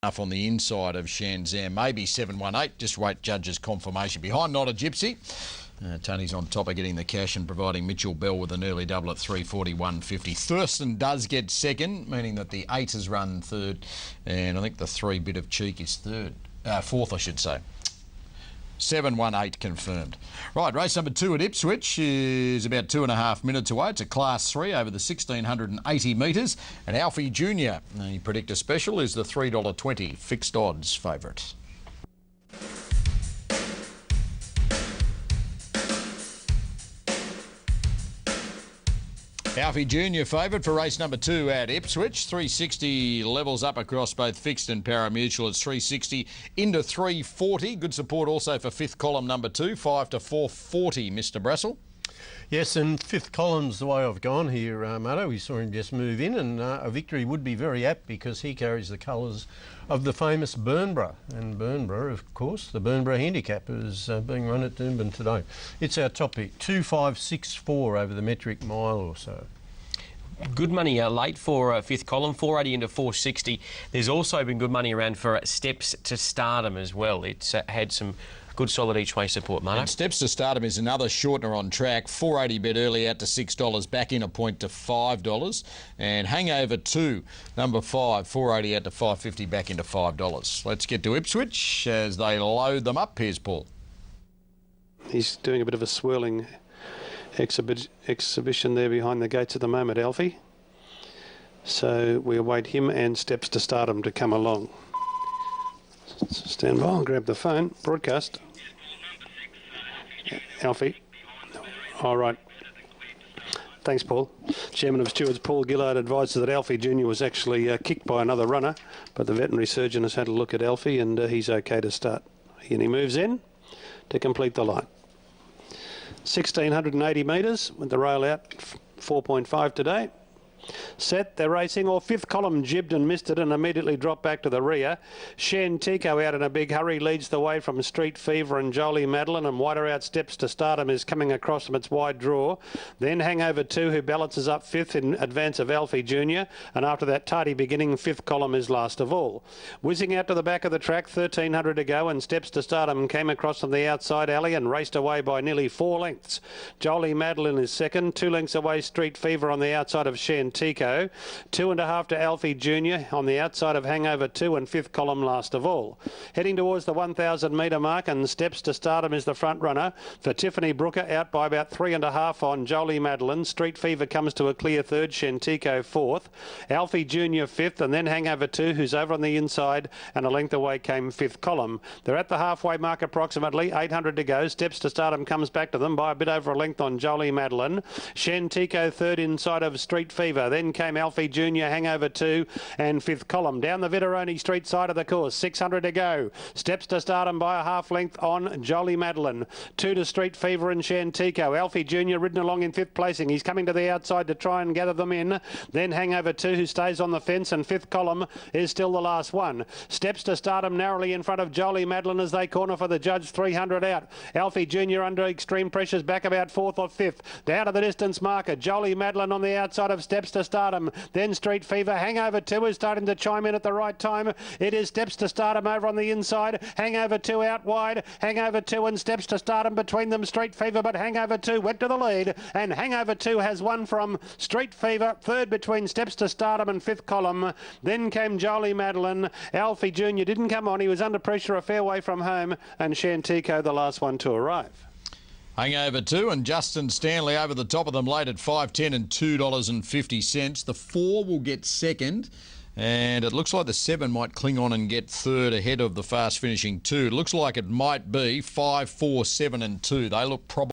enough on the inside of Shanzam. Maybe 7-1-8. Just wait judge's confirmation. Behind Not a Gypsy. Tony's on top of getting the cash and providing Mitchell Bell with an early double at 3:41.50. Thurston does get second, meaning that the 8 has run third, and I think the 3 Bit of Cheek is fourth, I should say. 7-1-8 confirmed. Right, race number 2 at Ipswich is about 2.5 minutes away. It's a Class 3 over the 1,680 metres. And Alfie Jr., the predictor special, is the $3.20 fixed odds favourite. Alfie Jr. favourite for race number 2 at Ipswich. 360 levels up across both fixed and parimutuel. It's 360 into 340. Good support also for fifth column number 2, 5 to 440, Mr. Brassel. Yes, and fifth column's the way I've gone here, Matto. We saw him just move in, and a victory would be very apt because he carries the colours of the famous Burnborough. And Burnborough, of course, the Burnborough Handicap is being run at Doomben today. It's our top pick, 2.564 over the metric mile or so. Good money late for fifth column, 480 into 460. There's also been good money around for Steps to Stardom as well. It's had some good solid each way support, Mark. And Steps to Stardom is another shortener on track. 480 bet early out to $6, back in a point to $5. And Hangover 2, number 5, 480 out to $5.50, back into $5. Let's get to Ipswich as they load them up. Here's Paul. He's doing a bit of a swirling exhibition there behind the gates at the moment, Alfie. So we await him and Steps to Stardom to come along. Stand by, I'll grab the phone. Broadcast. Alfie. All right. Thanks, Paul. Chairman of Stewards Paul Gillard advises that Alfie Jr. was actually kicked by another runner, but the veterinary surgeon has had a look at Alfie and he's okay to start. And he moves in to complete the line. 1,680 metres with the rail out, 4.5 today. Set, they're racing, or fifth column jibbed and missed it and immediately dropped back to the rear. Shen Tico out in a big hurry leads the way from Street Fever and Jolie, Madeleine, and wider out Steps to Stardom is coming across from its wide draw. Then Hangover 2, who balances up fifth in advance of Alfie Jr. And after that tardy beginning, fifth column is last of all. Whizzing out to the back of the track, 1,300 to go, and Steps to Stardom came across from the outside alley and raced away by nearly 4 lengths. Jolie, Madeleine is second, 2 lengths away Street Fever on the outside of Shen Tico. 2.5 to Alfie Jr. on the outside of Hangover 2 and fifth column last of all. Heading towards the 1,000 metre mark, and Steps to Stardom is the front runner for Tiffany Brooker, out by about 3.5 on Jolie, Madeleine. Street Fever comes to a clear third, Shentico fourth, Alfie Jr. fifth, and then Hangover 2, who's over on the inside, and a length away came fifth column. They're at the halfway mark approximately, 800 to go. Steps to Stardom comes back to them by a bit over a length on Jolie, Madeleine. Shentico third inside of Street Fever. Then came Alfie Jr., Hangover 2 and fifth column. Down the Vitteroni Street side of the course, 600 to go. Steps to Stardom by a half length on Jolie, Madeleine. 2 to Street Fever and Shantico. Alfie Jr. ridden along in fifth placing. He's coming to the outside to try and gather them in. Then Hangover 2, who stays on the fence, and fifth column is still the last one. Steps to Stardom narrowly in front of Jolie, Madeleine as they corner for the judge, 300 out. Alfie Jr. under extreme pressures, back about fourth or fifth. Down to the distance marker, Jolie, Madeleine on the outside of Steps to Stardom. Then Street Fever. Hangover 2 is starting to chime in at the right time. It is Steps to Stardom over on the inside. Hangover 2 out wide. Hangover 2 and Steps to Stardom between them. Street Fever, but Hangover 2 went to the lead. And Hangover 2 has won from Street Fever. Third between Steps to Stardom and fifth column. Then came Jolie, Madeleine. Alfie Jr. didn't come on. He was under pressure a fair way from home. And Shantico, the last one to arrive. Hangover 2 and Justin Stanley over the top of them late at $5.10 and $2.50. The 4 will get second, and it looks like the 7 might cling on and get third ahead of the fast finishing 2. It looks like it might be 5, 4, 7 and 2. They look probably